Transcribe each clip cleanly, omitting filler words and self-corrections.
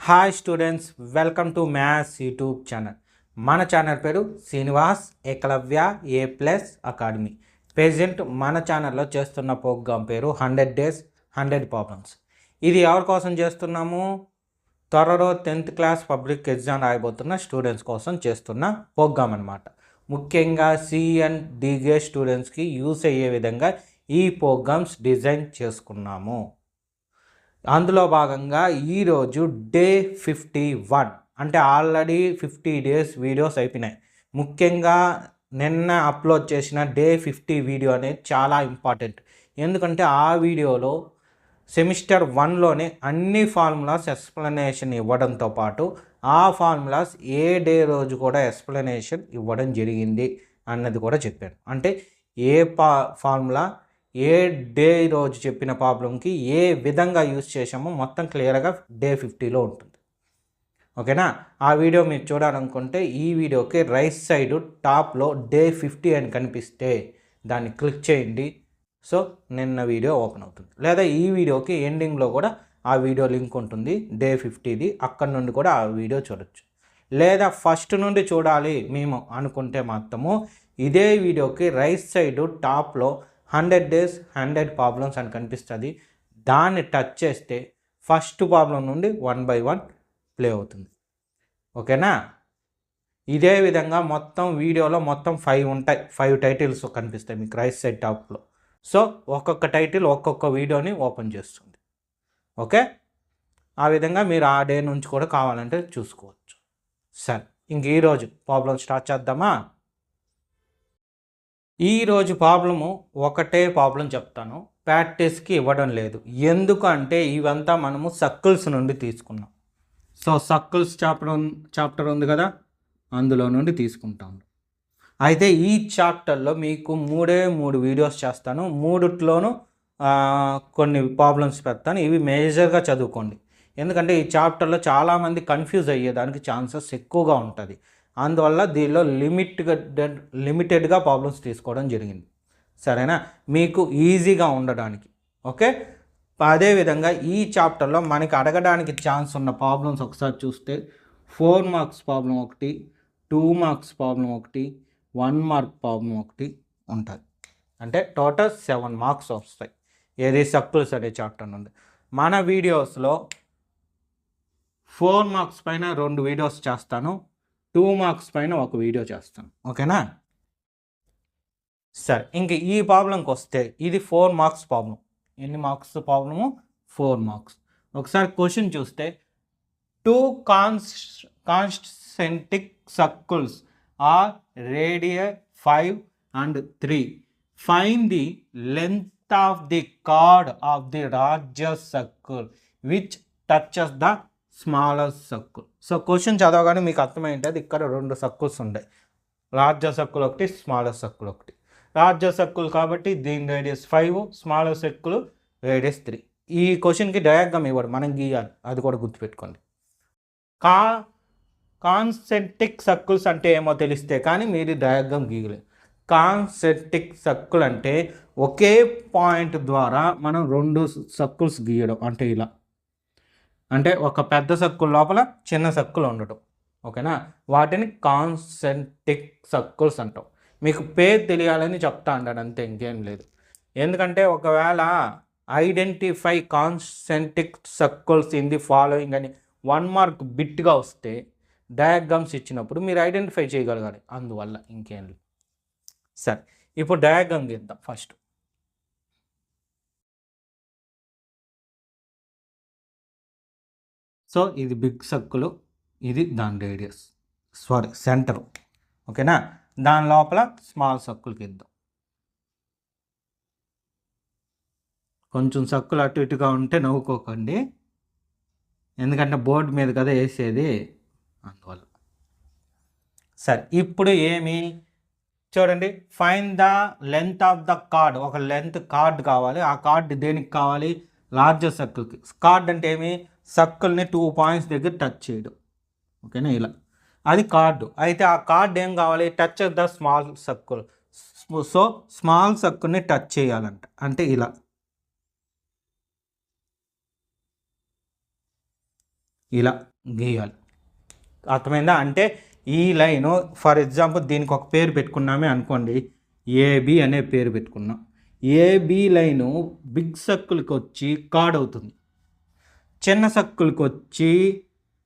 Hi students, welcome to maths YouTube channel. మన channel పేరు Srinivas Ekalavya A+ academy. Present మన ఛానల్లో చేస్తున్న ప్రోగ్రామ్ పేరు 100 Days 100 Problems. ఇది ఎవరి కోసం చేస్తున్నాము? త్వరలో 10th క్లాస్ పబ్లిక్ ఎగ్జామ్ రాయబోతున్న స్టూడెంట్స్ కోసం చేస్తున్న ప్రోగ్రామ్ అనమాట. ముఖ్యంగా C&D స్టూడెంట్స్కి యూస్ అయ్యే విధంగా ఈ ప్రోగ్రామ్స్ డిజైన్ చేసుకున్నాము. అందులో భాగంగా ఈరోజు డే 51, అంటే ఆల్రెడీ 50 days వీడియోస్ అయిపోయినాయి. ముఖ్యంగా నిన్న అప్లోడ్ చేసిన డే 50 వీడియో అనేది చాలా ఇంపార్టెంట్. ఎందుకంటే ఆ వీడియోలో సెమిస్టర్ 1లోనే అన్ని ఫార్ములాస్ ఎక్స్ప్లెనేషన్ ఇవ్వడంతో పాటు ఆ ఫార్ములాస్ ఏ డే రోజు కూడా ఎక్స్ప్లెనేషన్ ఇవ్వడం జరిగింది అన్నది కూడా చెప్పాను. అంటే ఏ ఫార్ములా ఏ డే రోజు చెప్పిన ప్రాబ్లంకి ఏ విధంగా యూజ్ చేసామో మొత్తం క్లియర్గా డే 50లో ఉంటుంది. ఓకేనా? ఆ వీడియో మీరు చూడాలనుకుంటే ఈ వీడియోకి రైట్ సైడ్ టాప్లో డే 50 అని కనిపిస్తే దాన్ని క్లిక్ చేయండి. సో నిన్న వీడియో ఓపెన్ అవుతుంది. లేదా ఈ వీడియోకి ఎండింగ్లో కూడా ఆ వీడియో లింక్ ఉంటుంది డే 50ది, అక్కడ నుండి కూడా ఆ వీడియో చూడొచ్చు. లేదా ఫస్ట్ నుండి చూడాలి మేము అనుకుంటే మాత్రము ఇదే వీడియోకి రైట్ సైడ్ టాప్లో 100 Days 100 Problems అని కనిపిస్తుంది. దాన్ని టచ్ చేస్తే ఫస్ట్ ప్రాబ్లం నుండి 1 by 1 ప్లే అవుతుంది. ఓకేనా? ఇదే విధంగా మొత్తం వీడియోలో మొత్తం 5 ఉంటాయి. 5 టైటిల్స్ కనిపిస్తాయి మీకు రైట్ సైడ్ టాప్లో. సో ఒక్కొక్క టైటిల్ ఒక్కొక్క వీడియోని ఓపెన్ చేస్తుంది. ఓకే, ఆ విధంగా మీరు ఆ డే నుంచి కూడా కావాలంటే చూసుకోవచ్చు. సరే, ఇంక ఈరోజు ప్రాబ్లం స్టార్ట్ చేద్దామా? ఈరోజు ప్రాబ్లము ఒకటే ప్రాబ్లం చెప్తాను, ప్రాక్టీస్కి ఇవ్వడం లేదు. ఎందుకంటే ఇవంతా మనము సర్కిల్స్ నుండి తీసుకున్నాం. సో సర్కిల్స్ చాప్టర్ ఉంది కదా, అందులో నుండి తీసుకుంటాము. అయితే ఈ చాప్టర్లో మీకు 3 వీడియోస్ చేస్తాను. 3ట్లోనూ కొన్ని ప్రాబ్లమ్స్ పెడతాను. ఇవి మేజర్గా చదువుకోండి. ఎందుకంటే ఈ చాప్టర్లో చాలామంది కన్ఫ్యూజ్ అయ్యేదానికి ఛాన్సెస్ ఎక్కువగా ఉంటుంది. అందువల్ల దీనిలో లిమిటెడ్గా ప్రాబ్లమ్స్ తీసుకోవడం జరిగింది. సరేనా? మీకు ఈజీగా ఉండడానికి. ఓకే, అదేవిధంగా ఈ చాప్టర్లో మనకి అడగడానికి ఛాన్స్ ఉన్న ప్రాబ్లమ్స్ ఒకసారి చూస్తే 4 మార్క్స్ ప్రాబ్లం ఒకటి, 2 మార్క్స్ ప్రాబ్లం ఒకటి, 1 మార్క్ ప్రాబ్లం ఒకటి ఉంటుంది. అంటే టోటల్ 7 మార్క్స్ వస్తాయి. ఏది సర్కిల్స్ అనే చాప్టర్ నుండి. మన వీడియోస్లో 4 మార్క్స్ పైన 2 వీడియోస్ చేస్తాను, 2 మార్క్స్ పైన ఒక వీడియో చేస్తాను. ఓకేనా? సరే, ఇంక ఈ ప్రాబ్లంకి వస్తే ఇది 4 మార్క్స్ ప్రాబ్లం. ఎన్ని మార్క్స్ ప్రాబ్లము? 4 మార్క్స్. ఒకసారి క్వశ్చన్ చూస్తే 2 concentric circles are radius 5 and 3. Find the length of the chord of the largest circle which touches the smaller circle. So question చదవగానే మీకు అర్థమైంటుంది. ఇక్కడ 2 సర్కిల్స్ ఉంటాయి, లార్జర్ సర్కిల్ ఒకటి, smaller circle ఒకటి. Larger circle కాబట్టి దీని రేడియస్ 5, స్మాలర్ సర్కిల్ రేడియస్ 3. ఈ క్వశ్చన్కి డయాగ్రామ్ ఇవ్వడు, మనం గీయాలి, అది కూడా గుర్తుపెట్టుకోండి. కాన్సెంట్రిక్ సర్కిల్స్ అంటే ఏమో తెలిస్తే కానీ మీరు డయాగ్రామ్ గీయలేదు. కాన్సెంట్రిక్ సర్కిల్ అంటే ఒకే పాయింట్ ద్వారా మనం 2 సర్కిల్స్ గీయడం. అంటే ఇలా, అంటే ఒక పెద్ద సర్కిల్ లోపల చిన్న సర్కిల్ ఉండటం. ఓకేనా? వాటిని కాన్సెంట్రిక్ సర్కిల్స్ అంటాం. మీకు పేరు తెలియాలని చెప్తా అంటాను, అంతే, ఇంకేం లేదు. ఎందుకంటే ఒకవేళ identify concentric circles in the following అని 1 మార్క్ బిట్గా వస్తే డయాగ్రామ్స్ ఇచ్చినప్పుడు మీరు ఐడెంటిఫై చేయగలగాలి. అందువల్ల ఇంకేం లేదు. సరే, ఇప్పుడు డయాగ్రామ్ గీద్దాం ఫస్ట్. సో ఇది బిగ్ సర్కిల్, ఇది దాని రేడియస్, సెంటర్. ఓకేనా? దాని లోపల స్మాల్ సర్కిల్కి ఇద్దాం. కొంచెం సర్కిల్ అటు ఇటుగా ఉంటే నవ్వుకోకండి, ఎందుకంటే బోర్డు మీద కదా వేసేది, అందువల్ల. సరే, ఇప్పుడు ఏమి చూడండి, find the length of the card. ఒక లెంత్ కార్డ్ కావాలి. ఆ కార్డ్ దేనికి కావాలి? లార్జర్ సర్కిల్కి. కార్డ్ అంటే ఏమి? సర్కిల్ని 2 పాయింట్స్ దగ్గర టచ్ చేయడం. ఓకేనా? ఇలా, అది కార్డు. అయితే ఆ కార్డ్ ఏం కావాలి? Touch the small circle. So small సర్కిల్ని టచ్ చేయాలంట. అంటే ఇలా, ఇలా గీయాలి. అర్థమైందా? అంటే ఈ లైను ఫర్ ఎగ్జాంపుల్ దీనికి ఒక పేరు పెట్టుకున్నామే అనుకోండి, ఏబి అనే పేరు పెట్టుకున్నాం. ఏబి లైను బిగ్ సర్కిల్కి వచ్చి కార్డ్ అవుతుంది, చిన్న సర్కిల్కి వచ్చి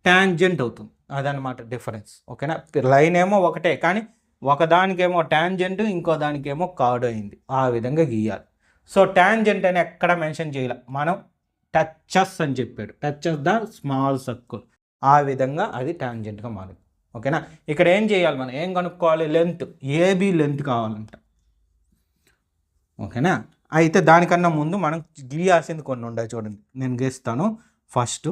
ట్యాంజెంట్ అవుతుంది. అదనమాట డిఫరెన్స్. ఓకేనా? లైన్ ఏమో ఒకటే, కానీ ఒకదానికేమో ట్యాంజెంట్, ఇంకో దానికేమో కార్డ్ అయింది. ఆ విధంగా గీయాలి. సో ట్యాంజెంట్ అని ఎక్కడ మెన్షన్ చేయాలి, మనం టచెస్ అని చెప్పాడు, టచెస్ ద స్మాల్ సర్కిల్. ఆ విధంగా అది ట్యాంజెంట్గా మారింది. ఓకేనా? ఇక్కడ ఏం చేయాలి, మనం ఏం కనుక్కోవాలి, లెంత్, ఏబి లెంత్ కావాలంట. ఓకేనా? అయితే దానికన్నా ముందు మనం గీయాల్సింది కొన్ని ఉంటాయి, చూడండి నేను గీస్తాను. ఫస్ట్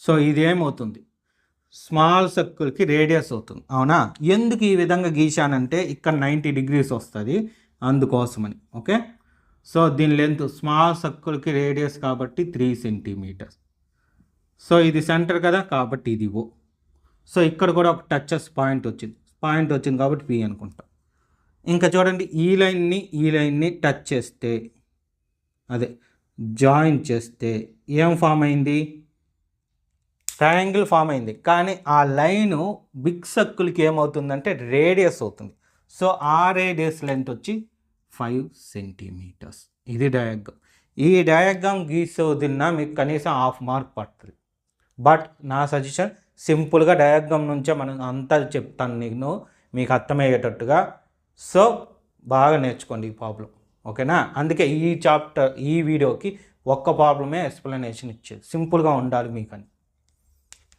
సో ఇది ఏమవుతుంది, స్మాల్ సర్కిల్కి రేడియస్ అవుతుంది. అవునా? ఎందుకు ఈ విధంగా గీశానంటే ఇక్కడ 90 degrees వస్తుంది, అందుకోసమని. ఓకే, సో దీని లెంత్ స్మాల్ సర్కిల్కి రేడియస్ కాబట్టి 3 centimeters. సో ఇది సెంటర్ కదా, కాబట్టి ఇది ఓ. సో ఇక్కడ కూడా ఒక టచెస్ పాయింట్ వచ్చింది కాబట్టి పి అనుకుంటాం. ఇంకా చూడండి, ఈ లైన్ని టచ్ చేస్తే, అదే జాయిన్ చేస్తే ఏం ఫామ్ అయింది, ట్రయాంగిల్ ఫామ్ అయింది. కానీ ఆ లైను బిగ్ సర్కిల్కి ఏమవుతుందంటే రేడియస్ అవుతుంది. సో ఆ రేడియస్ లెంత్ వచ్చి 5 centimeters. ఇది డయాగ్రామ్. ఈ డయాగ్రామ్ గీసి వదిలినా మీకు కనీసం 1/2 mark పడుతుంది. బట్ నా సజెషన్ సింపుల్గా డయాగ్రామ్ నుంచే మనం అంతా చెప్తాను నేను మీకు అర్థమయ్యేటట్టుగా. సో బాగా నేర్చుకోండి ఈ ప్రాబ్లం. ఓకేనా? అందుకే ఈ వీడియోకి ఒక్క ప్రాబ్లమే ఎక్స్ప్లెనేషన్ ఇచ్చేది, సింపుల్గా ఉండాలి మీకని.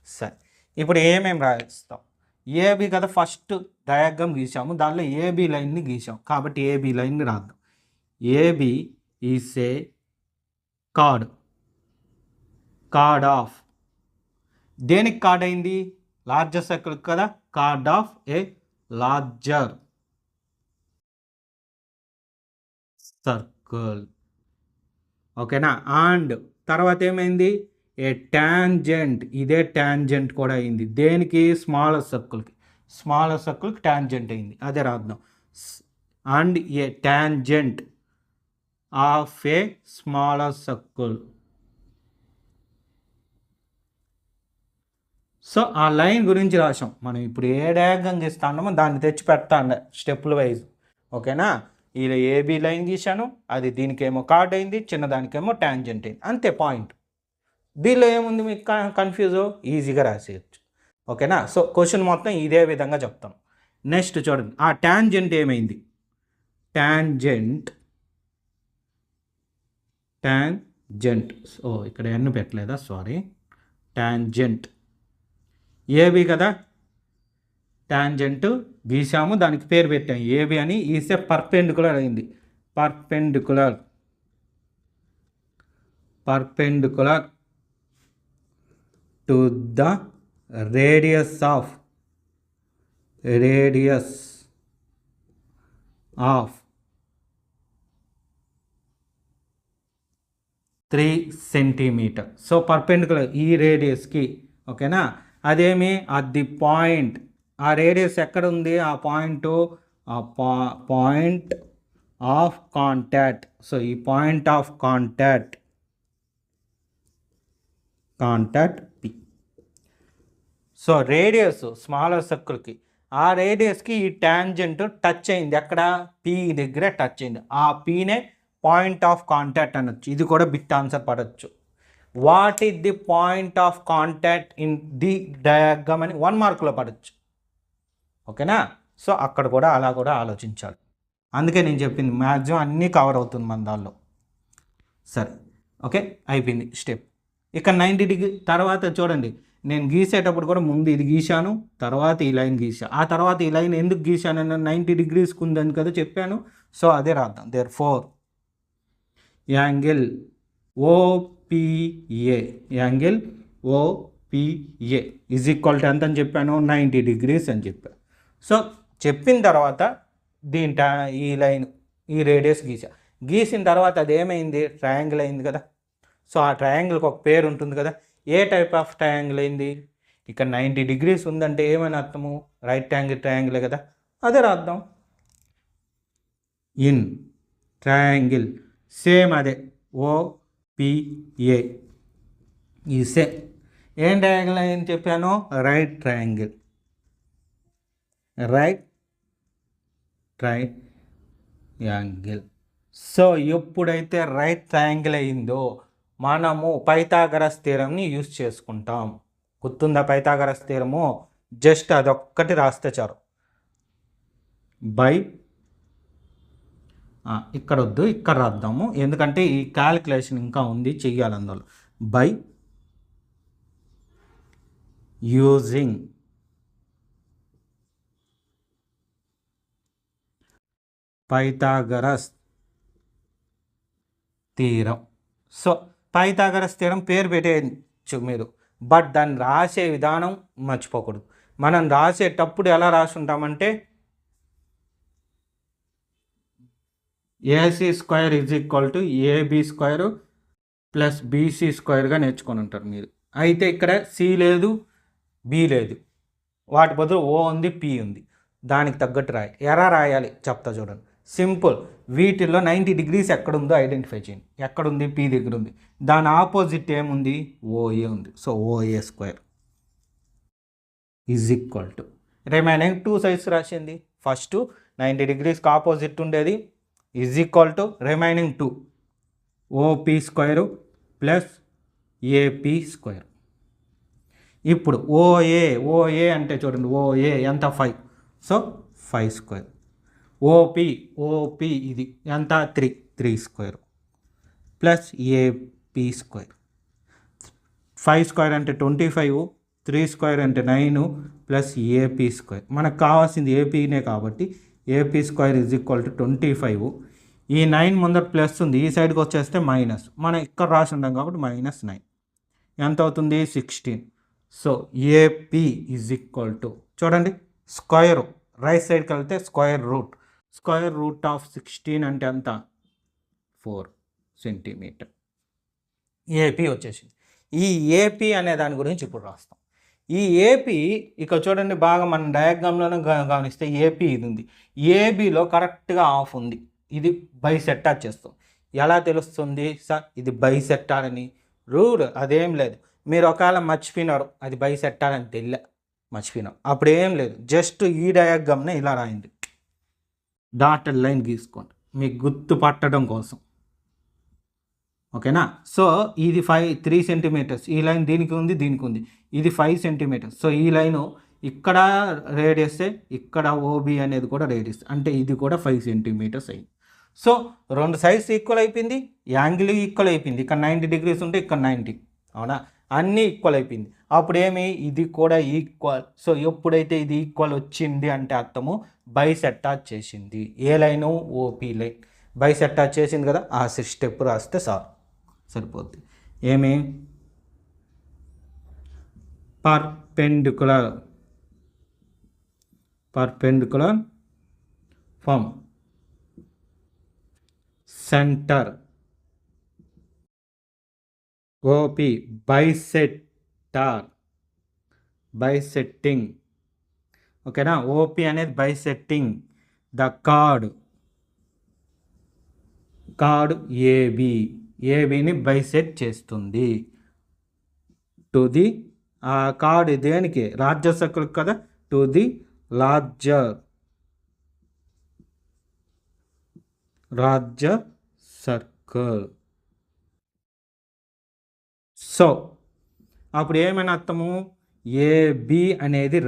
సరే, ఇప్పుడు ఏమేమి రాయిస్తాం, ఏబి కదా ఫస్ట్ డయాగ్రామ్ గీసాము, దానిలో ఏబి లైన్ని గీసాం కాబట్టి ఏబి లైన్ని రాద్దాం. AB is a chord of, దేనికి కార్డ్ అయింది, లార్జర్ సర్కిల్ కదా, chord of a larger circle. ఓకేనా? అండ్ తర్వాత ఏమైంది, ఏ ట్యాంజెంట్, ఇదే ట్యాంజెంట్ కూడా అయింది. దేనికి, స్మాలర్ సర్కిల్కి ట్యాంజెంట్ అయింది, అదే రాద్దాం. And A tangent of a smaller circle. So ఆ లైన్ గురించి రాసాం. మనం ఇప్పుడు ఏ డయాగ్రామ్ గీస్తామో దాన్ని తెచ్చి పెడతాండ స్టెప్పుల వైజ్. ఓకేనా? ఇలా ఏబి లైన్ గీసాను, అది దీనికేమో కార్డ్ అయింది, చిన్నదానికేమో ట్యాంజెంట్ అయింది, అంతే పాయింట్. దీనిలో ఏముంది మీకు కన్ఫ్యూజో, ఈజీగా రాసేయచ్చు. ఓకేనా? సో క్వశ్చన్ మొత్తం ఇదే విధంగా చెప్తాం. నెక్స్ట్ చూడండి, ఆ ట్యాంజెంట్ ఏమైంది, ట్యాంజెంట్ ఇక్కడ ఎన్ను పెట్టలేదా, సారీ. ట్యాంజెంట్ ఏబి కదా, ట్యాంజెంట్ గీసాము, దానికి పేరు పెట్టాము ఏబి అని. ఈసే పర్పెండికులర్ అయింది, perpendicular to the radius of 3 centimeters. So perpendicular ఈ రేడియస్కి. ఓకేనా? అదేమి అట్ ది పాయింట్, ఆ రేడియస్ ఎక్కడ ఉంది, ఆ పాయింట్ ఆఫ్ కాంటాక్ట్. సో ఈ point of contact P. So radius smaller సర్కిల్కి, ఆ రేడియస్కి ఈ ట్యాంజెంట్ టచ్ అయింది, ఎక్కడ, పి దగ్గర టచ్ అయింది. ఆ పీనే పాయింట్ ఆఫ్ కాంటాక్ట్ అనొచ్చు. ఇది కూడా బిట్ ఆన్సర్ పడవచ్చు. What is the point of contact in the diagram అని 1 markలో పడవచ్చు. ఓకేనా? సో అక్కడ కూడా అలా కూడా ఆలోచించాలి. అందుకే నేను చెప్పింది మ్యాక్సిమం అన్నీ కవర్ అవుతుంది మన దానిలో. సరే, ఓకే, అయిపోయింది స్టెప్. ఇక 90 degree తర్వాత చూడండి, నేను గీసేటప్పుడు కూడా ముందు ఇది గీశాను, తర్వాత ఈ లైన్ గీసాను. ఆ తర్వాత ఈ లైన్ ఎందుకు గీశాను, 90 degrees ఉందని కదా చెప్పాను. సో అదే రాద్దాం. therefore angle OPA is equal to ఎంత అని చెప్పాను, 90 degrees అని చెప్పాను. సో చెప్పిన తర్వాత ఈ లైన్, ఈ రేడియస్ గీసిన తర్వాత అది ఏమైంది, ట్రయాంగిల్ అయింది కదా. సో ఆ ట్రయాంగిల్కి ఒక పేరు ఉంటుంది కదా. ఏ టైప్ ఆఫ్ ట్రయాంగిల్ అయింది, ఇక్కడ 90 degrees ఉందంటే ఏమని అర్థము, రైట్ యాంగిల్ ట్రయాంగిలే కదా, అదే రాద్దాం. ఇన్ ట్రయాంగిల్ సేమ్ అదే, పిఏ ఈసే ఏం ట్రయాంగిల్ అని చెప్పాను? Right triangle. Right triangle. So ఎప్పుడైతే రైట్ ట్రయాంగిల్ అయిందో మనము పైథాగరస్ థీరంని యూజ్ చేసుకుంటాం. గుర్తుందా పైథాగరస్ థీరము? జస్ట్ అదొక్కటి రాస్తే చాలు. బై ఇక్కడ వద్దు, ఇక్కడ రాద్దాము, ఎందుకంటే ఈ క్యాలిక్యులేషన్ ఇంకా ఉంది చెయ్యాలి అందులో. By using Pythagoras theorem. So Pythagoras theorem పేరు పెట్టేయచ్చు మీరు, బట్ దాన్ని రాసే విధానం మర్చిపోకూడదు. మనం రాసేటప్పుడు ఎలా రాసుంటామంటే AC square is equal to AB square plus BC స్క్వేర్గా నేర్చుకొని ఉంటారు మీరు. అయితే ఇక్కడ సి లేదు, బి లేదు, వాటి బదులు ఓ ఉంది, పి ఉంది. దానికి తగ్గట్టు ఎలా రాయాలి చెప్తా చూడండి. సింపుల్. వీటిల్లో 90 degrees ఎక్కడుందో ఐడెంటిఫై చేయండి. ఎక్కడుంది? పి దగ్గర ఉంది. దాని ఆపోజిట్ ఏముంది? ఓఏ ఉంది. So OA square is equal to remaining 2 sides రాసింది. ఫస్ట్ 90 degreesకి ఆపోజిట్ ఉండేది is equal to remaining 2 OP square plus AP square. ఇప్పుడు ఓఏ అంటే చూడండి, ఓఏ ఎంత? 5. So 5 square. ఓపీ ఇది ఎంత? 3 square plus AP square. 5 square అంటే 25, 3 స్క్వేర్ అంటే 9 ప్లస్ ఏపీ స్క్వేర్. మనకు కావాల్సింది ఏపీనే కాబట్టి AP square is equal to 25. ఈ 9 ముందర ప్లస్ ఉంది, ఈ సైడ్కి వచ్చేస్తే మైనస్. మనం ఇక్కడ రాసి ఉంటాం కాబట్టి -9 ఎంత అవుతుంది? 16. So AP is equal to చూడండి స్క్వేర్, రైట్ సైడ్కి వెళ్తే స్క్వేర్ రూట్ ఆఫ్ 16 అంటే ఎంత? 4 సెంటీమీటర్. ఏపీ వచ్చేసింది. ఈ ఏపీ అనే దాని గురించి ఇప్పుడు రాస్తాం. ఈ ఏపీ ఇక్కడ చూడండి బాగా మనం డయాగ్రామ్లోనే గమనిస్తే ఏపీ ఇది ఉంది. ఏబీలో కరెక్ట్గా ఆఫ్ ఉంది. ఇది బైసెక్టార్ చేస్తాం. ఎలా తెలుస్తుంది సార్ ఇది బైసెక్టార్ అని? రూల్ అదేం లేదు. మీరు ఒకవేళ మర్చిపోయినారు అది బైసెక్టార్ అని మర్చిపోయినాం, అప్పుడు ఏం లేదు, జస్ట్ ఈ డయాగ్రామ్ని ఇలా రాయండి, డాటెడ్ లైన్ గీసుకోండి మీకు గుర్తు పట్టడం కోసం. ఓకేనా? సో ఇది 3 సెంటీమీటర్స్. ఈ లైన్ దీనికి ఉంది, దీనికి ఉంది. ఇది 5 సెంటీమీటర్స్. సో ఈ లైను ఇక్కడ రేడియస్, ఇక్కడ ఓబి అనేది కూడా రేడియస్, అంటే ఇది కూడా 5 సెంటీమీటర్స్ అయింది. సో 2 సైడ్స్ ఈక్వల్ అయిపోయింది, యాంగిల్ ఈక్వల్ అయిపోయింది. ఇక్కడ 90 degrees ఉంటే ఇక్కడ 90, అవునా? అన్నీ ఈక్వల్ అయిపోయింది. అప్పుడు ఇది కూడా ఈక్వల్. సో ఎప్పుడైతే ఇది ఈక్వల్ వచ్చింది అంటే అర్థము బైసెక్టార్ చేసింది. ఏ లైను? ఓపీ లైన్ బైసెక్టార్ చేసింది కదా. ఆ స్టెప్ రాస్తే సరిపోద్ది. Perpendicular from centre OP bisecting. ఓకేనా? ఓపీ అనేది బైసెట్టింగ్ ద కార్డ్ ఏబీని బైసెట్ చేస్తుంది. టు ది కార్డ్ దేనికి? లార్జర్ సర్కిల్ కదా. To the larger circle. So అప్పుడు ఏమైనా అర్థము? ఏబి అనేది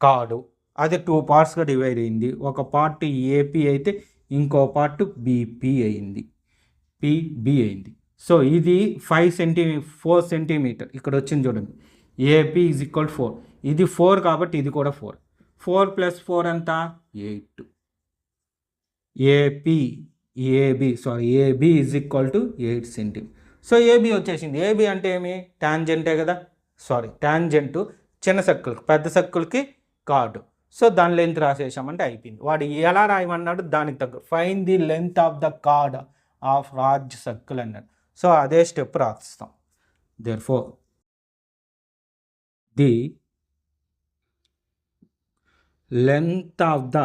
కార్డు, అది 2 partsగా డివైడ్ అయింది. ఒక పార్ట్ ఏపీ అయితే ఇంకో పార్ట్ బీపీ అయింది, పిబి అయింది. సో ఇది 4 సెంటీమీటర్ ఇక్కడ వచ్చింది చూడండి. AP is equal 4. ఇది 4 కాబట్టి ఇది కూడా 4. 4 + 4 ఎంత? 8. AB is equal to 8 centimeter. So AB వచ్చేసింది. ఏబి అంటే ఏమి? ట్యాంజెంటే కదా. ట్యాంజెంట్ చిన్న సర్కిల్కి, పెద్ద సర్కిల్కి కార్డు. సో దాని లెంత్ రాసేసామంటే అయిపోయింది. వాడు ఎలా రాయమన్నాడు దానికి తగ్గ find the length of the chord of large circle అన్నాడు. సో అదే స్టెప్ రాస్తాం. Therefore the length of the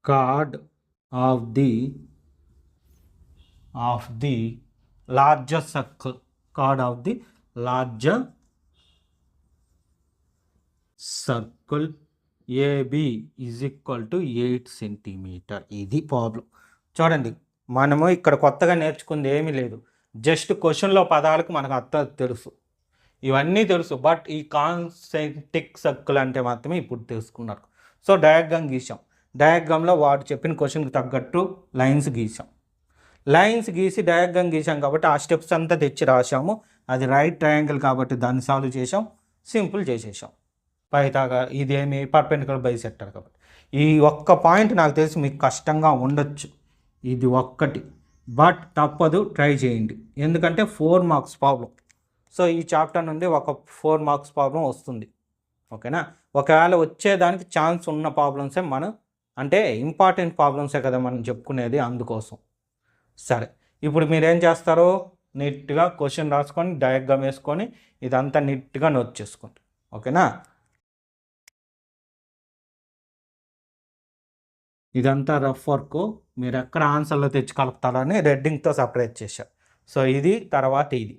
chord of the larger circle, chord of the larger circle AB is equal to 8 centimeter. ఇది problem. చూడండి, మనము ఇక్కడ కొత్తగా నేర్చుకుంది ఏమీ లేదు. జస్ట్ క్వశ్చన్లో పదాలకు మనకు అర్థం తెలుసు, ఇవన్నీ తెలుసు. బట్ ఈ కాన్సెంట్రిక్ సర్కిల్ అంటే మాత్రమే ఇప్పుడు తెలుసుకున్నారు. So diagram గీసాం. డయాగ్రామ్లో వాడు చెప్పిన క్వశ్చన్కి తగ్గట్టు లైన్స్ గీసాం. లైన్స్ గీసి డయాగ్రామ్ గీసాం కాబట్టి ఆ స్టెప్స్ అంతా తెచ్చి రాసాము. అది రైట్ ట్రయాంగిల్ కాబట్టి దాన్ని సాల్వ్ చేసాం, సింపుల్ చేసేసాం. పైథాగరస్ ఇదేమి పర్పెండిక్యులర్ బైసెక్టర్ కాబట్టి. ఈ ఒక్క పాయింట్ నాకు తెలిసి మీకు కష్టంగా ఉండొచ్చు, ఇది ఒక్కటి. బట్ తప్పదు, ట్రై చేయండి. ఎందుకంటే 4 మార్క్స్ ప్రాబ్లం. సో ఈ చాప్టర్ నుండి ఒక 4 మార్క్స్ ప్రాబ్లం వస్తుంది. ఓకేనా? ఒకవేళ వచ్చేదానికి ఛాన్స్ ఉన్న ప్రాబ్లమ్సే మనం, అంటే ఇంపార్టెంట్ ప్రాబ్లమ్సే కదా మనం చెప్పుకునేది, అందుకోసం. సరే, ఇప్పుడు మీరేం చేస్తారో నీట్గా క్వశ్చన్ రాసుకొని డయాగ్రామ్ వేసుకొని ఇదంతా నీట్గా నోట్ చేసుకోండి. ఓకేనా? ఇదంతా రఫ్ వర్క్, మీరు ఎక్కడ ఆన్సర్లో తెచ్చి కలుపుతారని రెడ్డింగ్తో సపరేట్ చేశారు. సో ఇది తర్వాత ఇది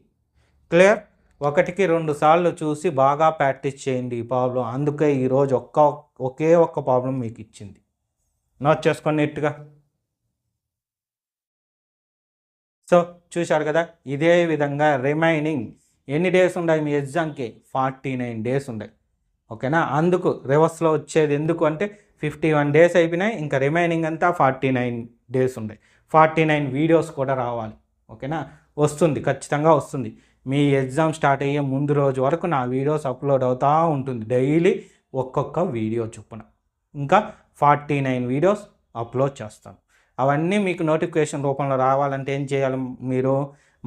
క్లియర్. 1కి 2 సార్లు చూసి బాగా ప్రాక్టీస్ చేయండి ఈ ప్రాబ్లం. అందుకే ఈరోజు ఒకే ఒక్క ప్రాబ్లం మీకు ఇచ్చింది. నోట్ చేసుకొని నీట్గా. సో చూశారు కదా, ఇదే విధంగా రిమైనింగ్ ఎన్ని డేస్ ఉన్నాయి మీ ఎగ్జామ్కి? 49 డేస్ ఉన్నాయి. ఓకేనా? అందుకు రివర్స్లో వచ్చేది ఎందుకు అంటే 51 డేస్ అయిపోయినాయి, ఇంకా రిమైనింగ్ అంతా 49 డేస్ ఉన్నాయి. 49 వీడియోస్ కూడా రావాలి. ఓకేనా? వస్తుంది, ఖచ్చితంగా వస్తుంది. మీ ఎగ్జామ్ స్టార్ట్ అయ్యే ముందు రోజు వరకు నా వీడియోస్ అప్లోడ్ అవుతూ ఉంటుంది, డైలీ ఒక్కొక్క వీడియో చొప్పున. ఇంకా 49 వీడియోస్ అప్లోడ్ చేస్తాను. అవన్నీ మీకు నోటిఫికేషన్ రూపంలో రావాలంటే ఏం చేయాలి? మీరు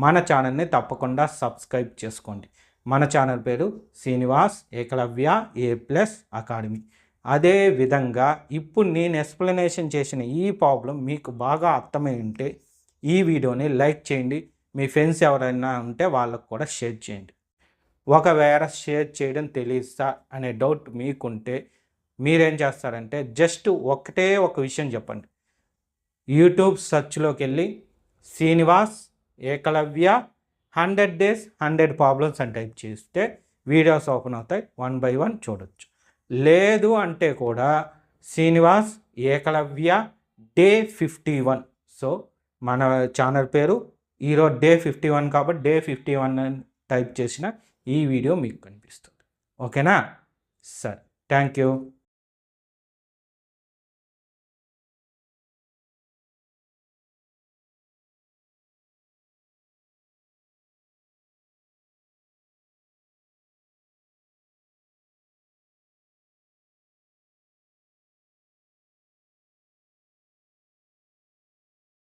మన ఛానల్ని తప్పకుండా సబ్స్క్రైబ్ చేసుకోండి. మన ఛానల్ పేరు శ్రీనివాస్ ఏకలవ్య A+ అకాడమీ. అదే విధంగా ఇప్పుడు నేను ఎక్స్ప్లెనేషన్ చేసిన ఈ ప్రాబ్లం మీకు బాగా అర్థమై ఉంటే ఈ వీడియోని లైక్ చేయండి. మీ ఫ్రెండ్స్ ఎవరైనా ఉంటే వాళ్ళకు కూడా షేర్ చేయండి. ఒకవేళ షేర్ చేయడం తెలియదా అనే డౌట్ మీకుంటే మీరేం చేస్తారంటే జస్ట్ ఒకటే ఒక విషయం చెప్పండి. యూట్యూబ్ సెర్చ్లోకి వెళ్ళి శ్రీనివాస్ ఏకలవ్య 100 days 100 ప్రాబ్లమ్స్ అని టైప్ చేస్తే వీడియోస్ ఓపెన్ అవుతాయి, 1 by 1 చూడొచ్చు. లేదు అంటే కూడా శ్రీనివాస్ ఏకలవ్య డే 51. సో మన ఛానల్ పేరు ఈరోజు డే 51 కాబట్టి డే 51 అని టైప్ చేసిన ఈ వీడియో మీకు కనిపిస్తుంది. ఓకేనా? సరే, థ్యాంక్ యూ.